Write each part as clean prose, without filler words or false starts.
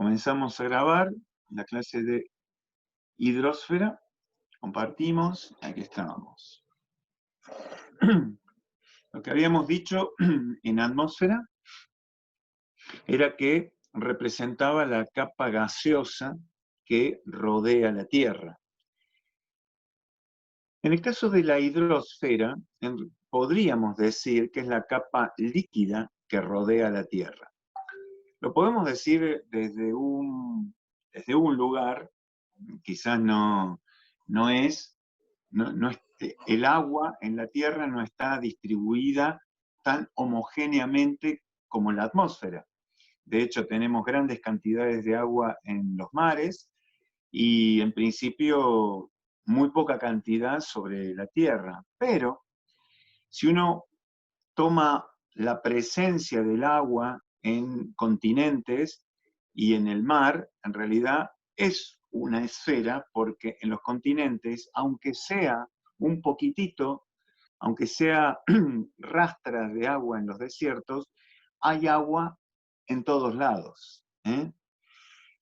Comenzamos a grabar la clase de hidrosfera, compartimos, aquí estábamos. Lo que habíamos dicho en atmósfera era que representaba la capa gaseosa que rodea la Tierra. En el caso de la hidrosfera, podríamos decir que es la capa líquida que rodea la Tierra. Lo podemos decir desde un lugar, quizás no es, el agua en la Tierra no está distribuida tan homogéneamente como la atmósfera. De hecho, tenemos grandes cantidades de agua en los mares y en principio muy poca cantidad sobre la Tierra. Pero si uno toma la presencia del agua en continentes y en el mar, en realidad es una esfera, porque en los continentes, aunque sea un poquitito, aunque sea rastras de agua en los desiertos, hay agua en todos lados.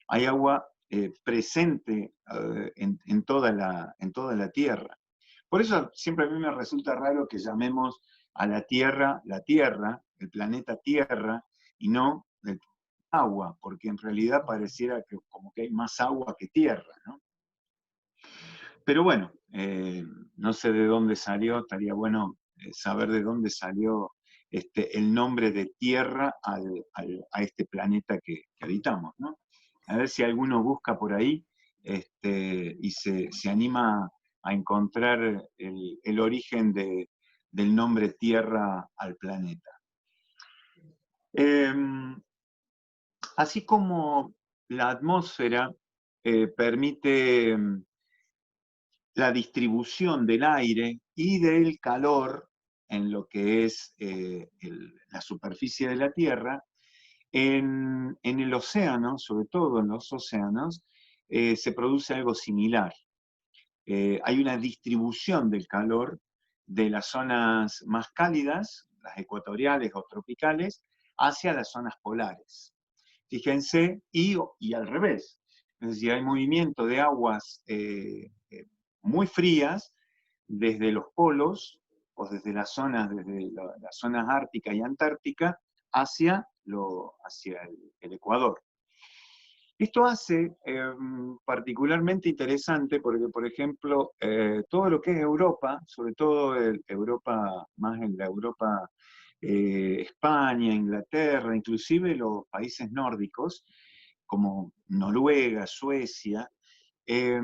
Hay agua presente en toda la Tierra. Por eso siempre a mí me resulta raro que llamemos a la Tierra, el planeta Tierra, y no el agua, porque en realidad pareciera que como que hay más agua que tierra, ¿no? Pero bueno, no sé de dónde salió, estaría bueno saber de dónde salió el nombre de Tierra a este planeta que habitamos, ¿no? A ver si alguno busca por ahí y se anima a encontrar el origen del nombre Tierra al planeta. Así como la atmósfera permite la distribución del aire y del calor en lo que es la superficie de la Tierra, en el océano, sobre todo en los océanos, se produce algo similar. Hay una distribución del calor de las zonas más cálidas, las ecuatoriales o tropicales, hacia las zonas polares. Fíjense, y al revés. Es decir, hay movimiento de aguas muy frías desde los polos o desde las zonas ártica y antártica hacia el Ecuador. Esto hace particularmente interesante porque, por ejemplo, todo lo que es Europa, sobre todo Europa, más en la Europa, España, Inglaterra, inclusive los países nórdicos, como Noruega, Suecia, eh,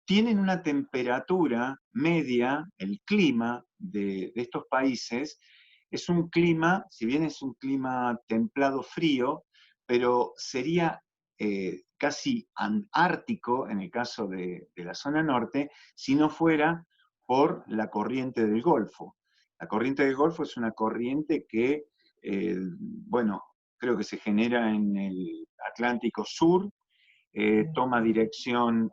tienen una temperatura media, el clima de estos países es un clima, si bien es un clima templado frío, pero sería casi ártico en el caso de la zona norte, si no fuera por la corriente del Golfo. La corriente del Golfo es una corriente que, bueno, creo que se genera en el Atlántico Sur, toma dirección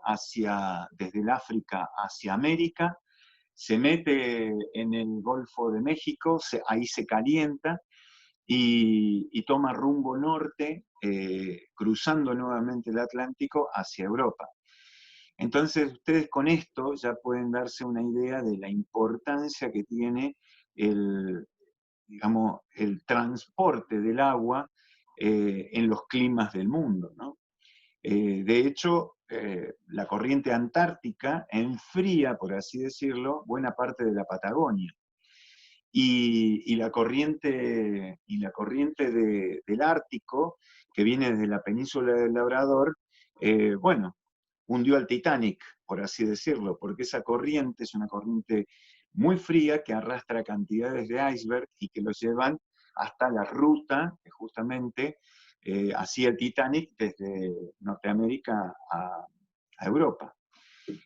desde el África hacia América, se mete en el Golfo de México, ahí se calienta y toma rumbo norte, cruzando nuevamente el Atlántico hacia Europa. Entonces ustedes con esto ya pueden darse una idea de la importancia que tiene digamos, el transporte del agua en los climas del mundo, ¿no? De hecho, la corriente antártica enfría, por así decirlo, buena parte de la Patagonia. Y la corriente del Ártico, que viene desde la península del Labrador, bueno, hundió al Titanic, por así decirlo, porque esa corriente es una corriente muy fría que arrastra cantidades de iceberg y que los llevan hasta la ruta, justamente, hacia el Titanic desde Norteamérica a Europa.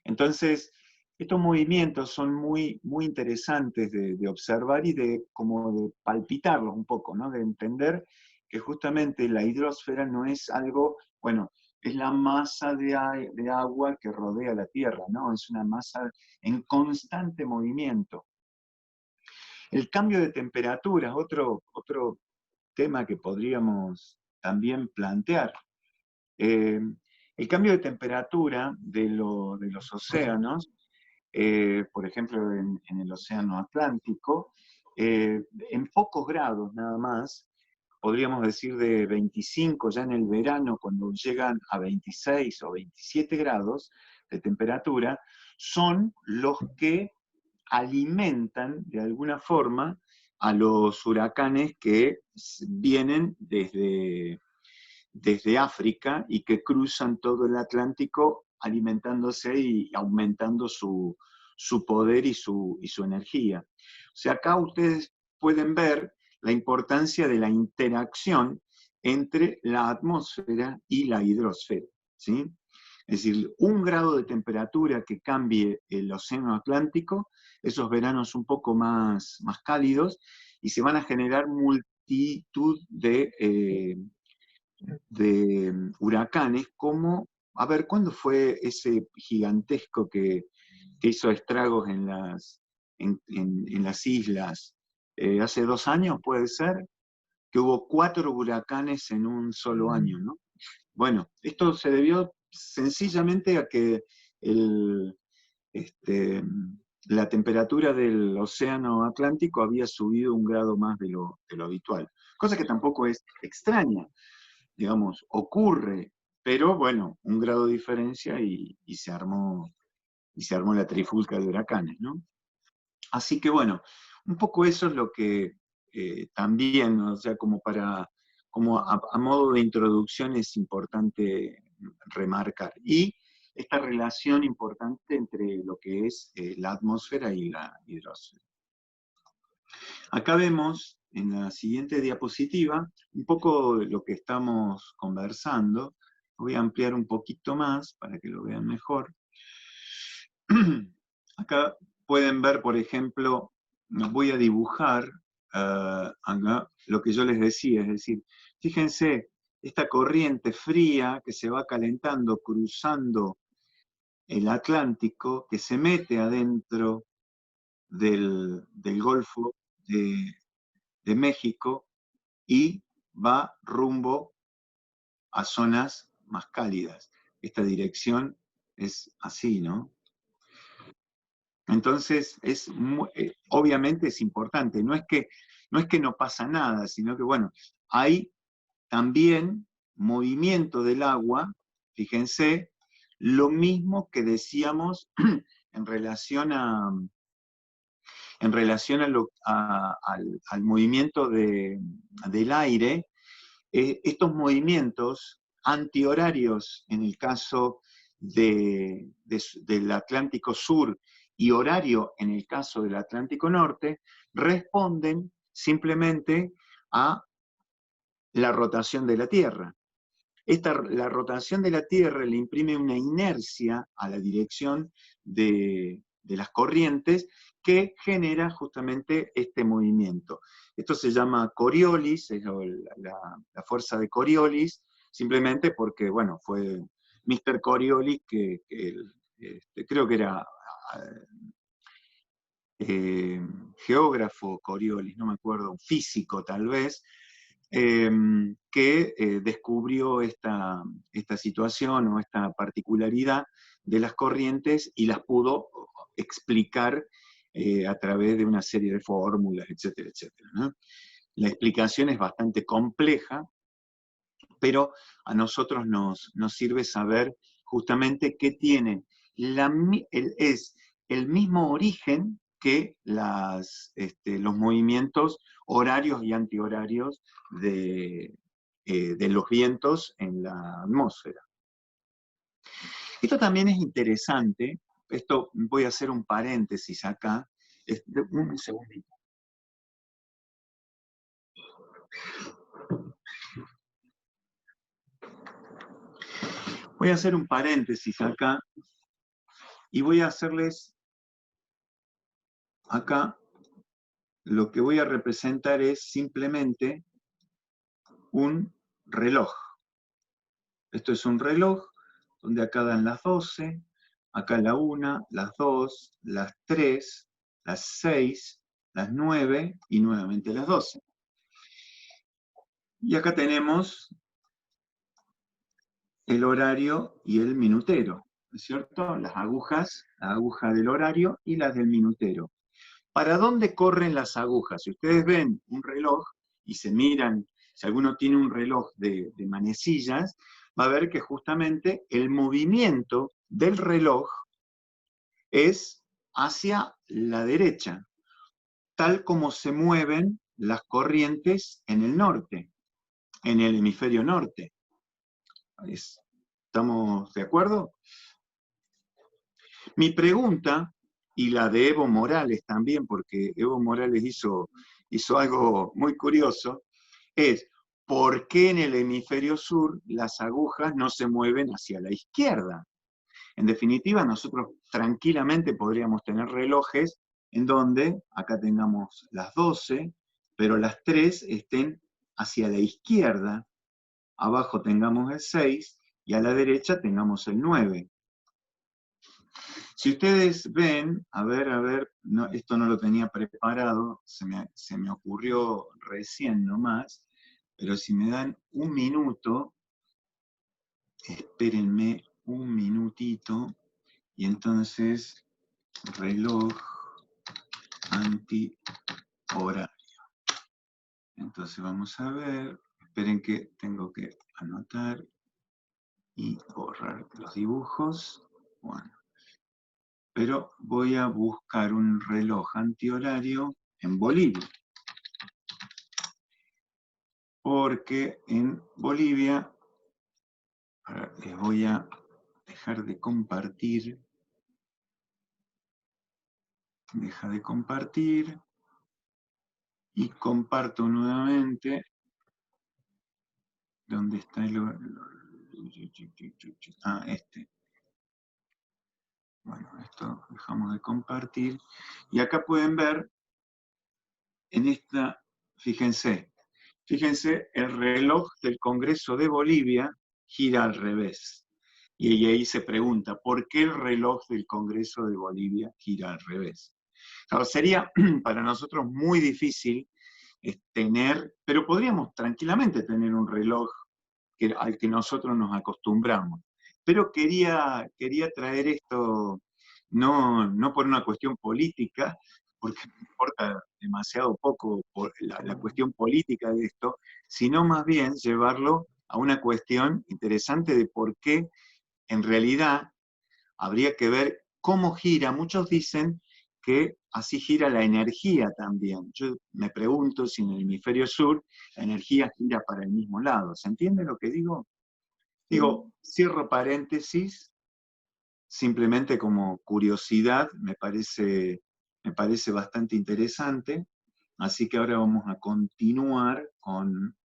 Entonces, estos movimientos son muy, muy interesantes de observar y como de palpitarlos un poco, ¿no? De entender que justamente la hidrosfera no es algo, bueno, es la masa de agua que rodea la Tierra, ¿no? Es una masa en constante movimiento. El cambio de temperatura, otro tema que podríamos también plantear. El cambio de temperatura de los océanos, por ejemplo en el océano Atlántico, en pocos grados nada más, podríamos decir de 25 ya en el verano, cuando llegan a 26 o 27 grados de temperatura, son los que alimentan de alguna forma a los huracanes que vienen desde África y que cruzan todo el Atlántico alimentándose y aumentando su poder y su energía. O sea, acá ustedes pueden ver la importancia de la interacción entre la atmósfera y la hidrosfera, ¿sí? Es decir, 1 grado de temperatura que cambie el océano Atlántico, esos veranos un poco más cálidos, y se van a generar multitud de huracanes, como, a ver, ¿cuándo fue ese gigantesco que hizo estragos en las islas? ¿Hace 2 años puede ser? Que hubo 4 huracanes en un solo año, ¿no? Bueno, esto se debió sencillamente a que el, este, la temperatura del océano Atlántico había subido 1 grado más de lo habitual, cosa que tampoco es extraña, digamos, ocurre, pero bueno, 1 grado de diferencia y se armó la trifulca de huracanes, ¿no? Así que bueno, un poco eso es lo que también, o sea, como a modo de introducción es importante remarcar. Y esta relación importante entre lo que es la atmósfera y la hidrosfera. Acá vemos en la siguiente diapositiva un poco lo que estamos conversando. Voy a ampliar un poquito más para que lo vean mejor. Acá pueden ver, por ejemplo, voy a dibujar acá lo que yo les decía, es decir, fíjense, esta corriente fría que se va calentando cruzando el Atlántico, que se mete adentro del Golfo de México y va rumbo a zonas más cálidas. Esta dirección es así, ¿no? Entonces, obviamente es importante, no es que no pasa nada, sino que, bueno, hay también movimiento del agua, fíjense, lo mismo que decíamos en relación al movimiento del aire. Estos movimientos antihorarios en el caso del Atlántico Sur y horario en el caso del Atlántico Norte, responden simplemente a la rotación de la Tierra. La rotación de la Tierra le imprime una inercia a la dirección de las corrientes que genera justamente este movimiento. Esto se llama Coriolis, es la fuerza de Coriolis, simplemente porque, bueno, fue Mr. Coriolis, que creo que era geógrafo Coriolis, no me acuerdo, un físico tal vez, que descubrió esta situación o esta particularidad de las corrientes y las pudo explicar a través de una serie de fórmulas, etcétera, etcétera, ¿no? La explicación es bastante compleja, pero a nosotros nos sirve saber justamente que tiene es el mismo origen que los movimientos horarios y antihorarios de los vientos en la atmósfera. Esto también es interesante, esto voy a hacer un paréntesis acá, un segundito. Voy a hacer un paréntesis acá y voy a hacerles acá, lo que voy a representar es simplemente un reloj. Esto es un reloj donde acá dan las 12, acá la 1, las 2, las 3, las 6, las 9 y nuevamente las 12. Y acá tenemos el horario y el minutero, ¿no es cierto? Las agujas, la aguja del horario y las del minutero. ¿Para dónde corren las agujas? Si ustedes ven un reloj y se miran, si alguno tiene un reloj de manecillas, va a ver que justamente el movimiento del reloj es hacia la derecha, tal como se mueven las corrientes en el norte, en el hemisferio norte. ¿Estamos de acuerdo? Mi pregunta, y la de Evo Morales también, porque Evo Morales hizo algo muy curioso, es ¿por qué en el hemisferio sur las agujas no se mueven hacia la izquierda? En definitiva, nosotros tranquilamente podríamos tener relojes en donde acá tengamos las 12, pero las 3 estén hacia la izquierda, abajo tengamos el 6 y a la derecha tengamos el 9. Si ustedes ven, a ver, no, esto no lo tenía preparado, se me ocurrió recién nomás, pero si me dan un minuto, espérenme un minutito, y entonces reloj antihorario. Entonces vamos a ver, esperen que tengo que anotar y borrar los dibujos. Bueno, pero voy a buscar un reloj antihorario en Bolivia. Porque en Bolivia, ahora les voy a dejar de compartir. Deja de compartir. Y comparto nuevamente. ¿Dónde está el...? Ah, este. Bueno, esto dejamos de compartir. Y acá pueden ver, en esta, fíjense, el reloj del Congreso de Bolivia gira al revés. Y ahí se pregunta, ¿por qué el reloj del Congreso de Bolivia gira al revés? Claro, sería para nosotros muy difícil tener, pero podríamos tranquilamente tener un reloj al que nosotros nos acostumbramos. Pero quería traer esto, no por una cuestión política, porque me importa demasiado poco por la cuestión política de esto, sino más bien llevarlo a una cuestión interesante de por qué en realidad habría que ver cómo gira. Muchos dicen que así gira la energía también. Yo me pregunto si en el hemisferio sur la energía gira para el mismo lado. ¿Se entiende lo que digo? Digo, cierro paréntesis, simplemente como curiosidad, me parece bastante interesante. Así que ahora vamos a continuar con...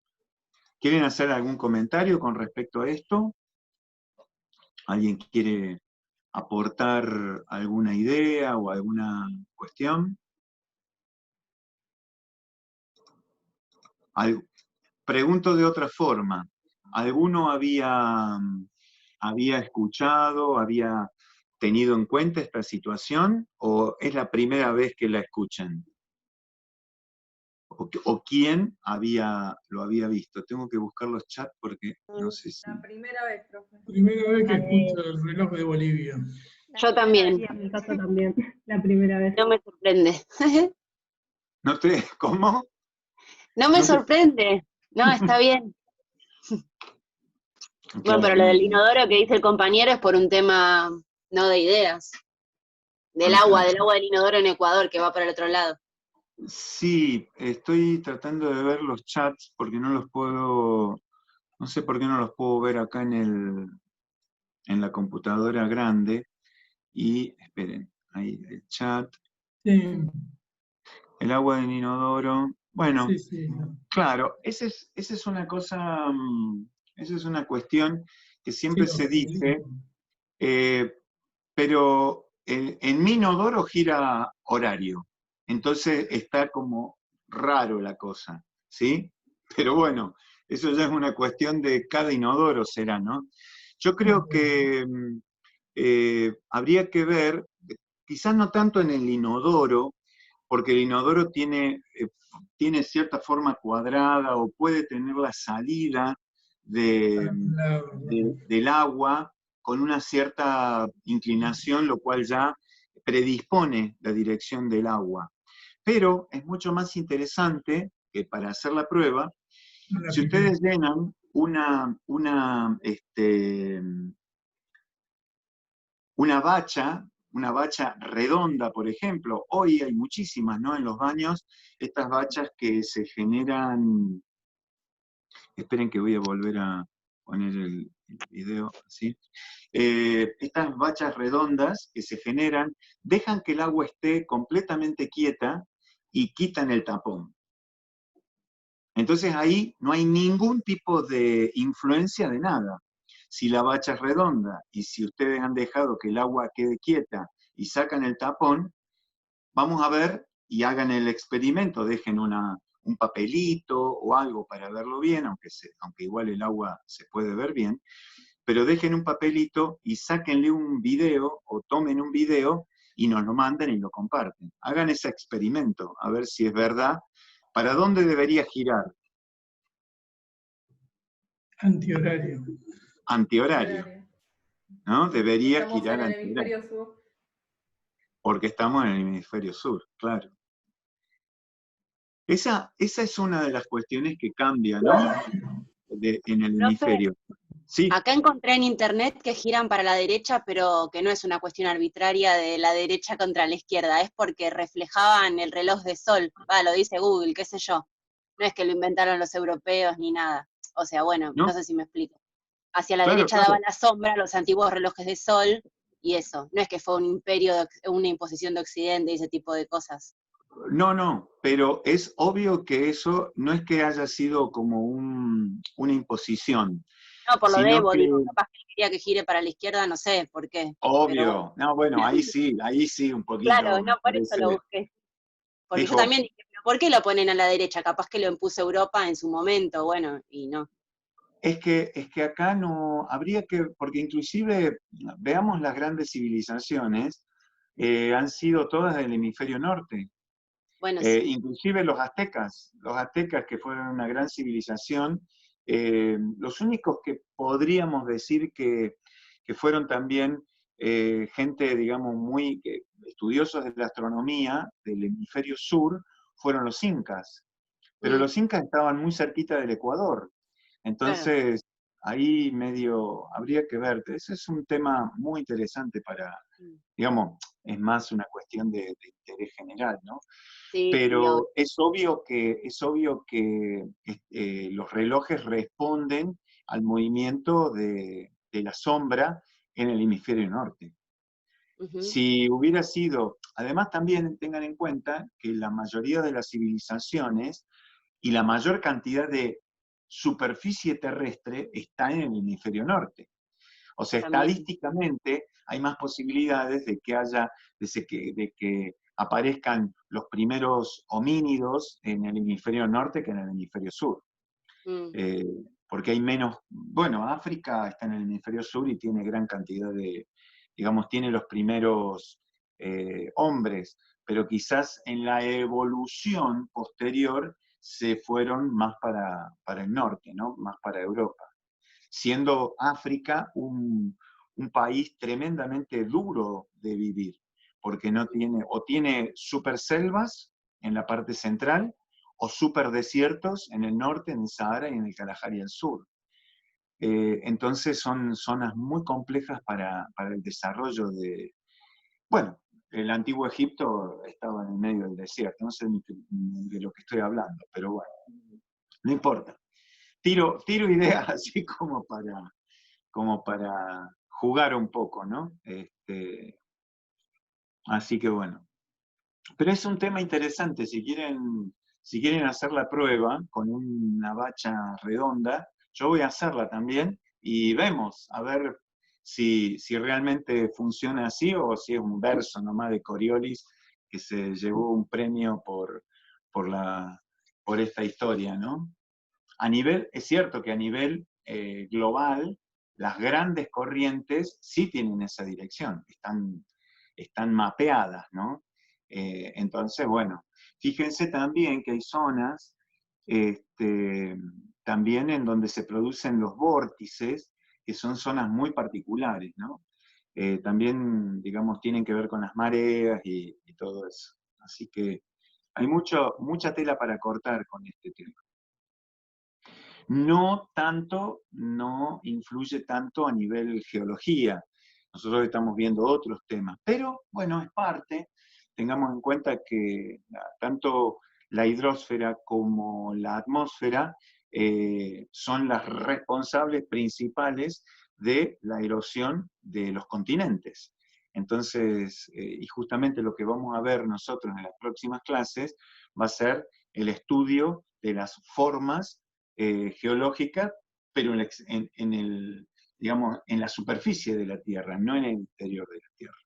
¿Quieren hacer algún comentario con respecto a esto? ¿Alguien quiere aportar alguna idea o alguna cuestión? Pregunto de otra forma. ¿Alguno había escuchado, había tenido en cuenta esta situación o es la primera vez que la escuchan? ¿O quién lo había visto? Tengo que buscar los chats porque no sé si... La primera vez, profe. Primera vez que escucho el reloj de Bolivia. Yo también. Sí, en mi caso también, la primera vez. No me sorprende. ¿No te... ¿Cómo? No me No te- sorprende. No, está bien. Bueno, Claro pero que lo no. del inodoro que dice el compañero es por un tema, no de ideas. Del Ajá. agua del inodoro en Ecuador, que va para el otro lado. Sí, estoy tratando de ver los chats porque no los puedo, no sé por qué no los puedo ver acá en la computadora grande. Y, esperen, ahí el chat, Sí, el agua del inodoro. Bueno, sí. claro, esa es una cosa, esa es una cuestión que Sí, siempre se dice, pero en mi inodoro gira horario, entonces está como raro la cosa, ¿sí? Pero bueno, eso ya es una cuestión de cada inodoro será, ¿no? Yo creo que habría que ver, quizás no tanto en el inodoro, porque el inodoro tiene cierta forma cuadrada o puede tener la salida del agua con una cierta inclinación, lo cual ya predispone la dirección del agua. Pero es mucho más interesante que para hacer la prueba, si ustedes llenan una bacha redonda, por ejemplo, hoy hay muchísimas, ¿no? En los baños, estas bachas que se generan, esperen que voy a volver a poner el video así. Estas bachas redondas que se generan, dejan que el agua esté completamente quieta y quitan el tapón. Entonces ahí no hay ningún tipo de influencia de nada. Si la bacha es redonda y si ustedes han dejado que el agua quede quieta y sacan el tapón, vamos a ver y hagan el experimento, dejen un papelito o algo para verlo bien, aunque igual el agua se puede ver bien, pero dejen un papelito y sáquenle un video o tomen un video y nos lo mandan y lo comparten. Hagan ese experimento, a ver si es verdad. ¿Para dónde debería girar? Antihorario. Antihorario, ¿no? Debería Estamos girar en el antihorario. hemisferio sur. Porque estamos en el hemisferio sur, claro. Esa es una de las cuestiones que cambia, ¿no? En el Profe, hemisferio. Sí, acá encontré en internet que giran para la derecha, pero que no es una cuestión arbitraria de la derecha contra la izquierda, es porque reflejaban el reloj de sol. Lo dice Google, qué sé yo. No es que lo inventaron los europeos ni nada. O sea, bueno, no ¿no? sé si me explico. Hacia la Claro, derecha daba claro. la sombra, los antiguos relojes de sol, y eso. No es que fue un imperio, una imposición de Occidente y ese tipo de cosas. No, pero es obvio que eso no es que haya sido como una imposición, No, por lo de sino Evo, que, digo, capaz que él quería que gire para la izquierda, no sé por qué. Pero bueno, obvio, no, bueno, ahí sí, un claro, poquito, me no, por eso lo parece, busqué. Porque yo dijo, también dije, ¿pero por qué lo ponen a la derecha? Capaz que lo impuso Europa en su momento, bueno, y no. es que acá no, habría que, porque inclusive, veamos las grandes civilizaciones, han sido todas del hemisferio norte. Bueno, sí. Inclusive los aztecas que fueron una gran civilización, los únicos que podríamos decir que fueron también gente, digamos, muy estudiosos de la astronomía del hemisferio sur, fueron los incas. Pero los incas estaban muy cerquita del Ecuador. Claro. Entonces, ahí medio habría que ver. Ese es un tema muy interesante para, digamos, es más una cuestión de interés general, ¿no? Sí, sí, obvio. Pero es obvio que los relojes responden al movimiento de la sombra en el hemisferio norte. Ujú. Si hubiera sido, además también tengan en cuenta que la mayoría de las civilizaciones y la mayor cantidad de superficie terrestre está en el hemisferio norte. O sea, También. estadísticamente hay más posibilidades de que haya, de que aparezcan los primeros homínidos en el hemisferio norte que en el hemisferio sur. Mm. Eh, Porque hay menos, bueno, África está en el hemisferio sur y tiene gran cantidad de, digamos, tiene los primeros hombres, pero quizás en la evolución posterior se fueron más para el norte, ¿no? Más para Europa, siendo África un país tremendamente duro de vivir, porque no tiene, o tiene super selvas en la parte central, o super desiertos en el norte, en el Sahara y en el Kalahari al sur. Entonces son zonas muy complejas para el desarrollo de, bueno, el antiguo Egipto estaba en el medio del desierto, no sé ni de lo que estoy hablando, pero bueno, no importa. Tiro ideas así como para jugar un poco, ¿no? Así que bueno. Pero es un tema interesante, si quieren hacer la prueba con una bacha redonda, yo voy a hacerla también y vemos, a ver si realmente funciona así o si es un verso nomás de Coriolis que se llevó un premio por esta historia, ¿no? Es cierto que a nivel global, las grandes corrientes sí tienen esa dirección, están mapeadas, ¿no? Entonces, bueno, fíjense también que hay zonas, también en donde se producen los vórtices, que son zonas muy particulares, ¿no? También, digamos, tienen que ver con las mareas y todo eso. Así que hay mucha tela para cortar con este tema. No influye tanto a nivel geología. Nosotros estamos viendo otros temas, pero bueno, es parte. Tengamos en cuenta que tanto la hidrosfera como la atmósfera son las responsables principales de la erosión de los continentes. Entonces, y justamente lo que vamos a ver nosotros en las próximas clases va a ser el estudio de las formas geológicas, pero digamos, en la superficie de la Tierra, no en el interior de la Tierra.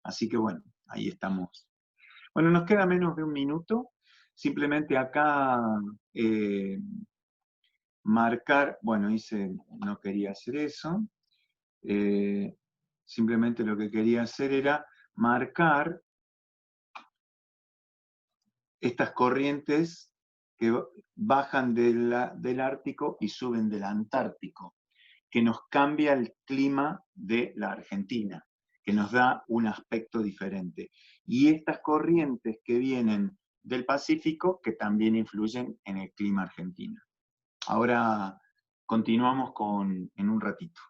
Así que bueno, ahí estamos. Bueno, nos queda menos de un minuto. Simplemente acá marcar, bueno, no quería hacer eso. Simplemente lo que quería hacer era marcar estas corrientes que bajan del Ártico y suben del Antártico, que nos cambia el clima de la Argentina, que nos da un aspecto diferente. Y estas corrientes que vienen del Pacífico, que también influyen en el clima argentino. Ahora continuamos en un ratito.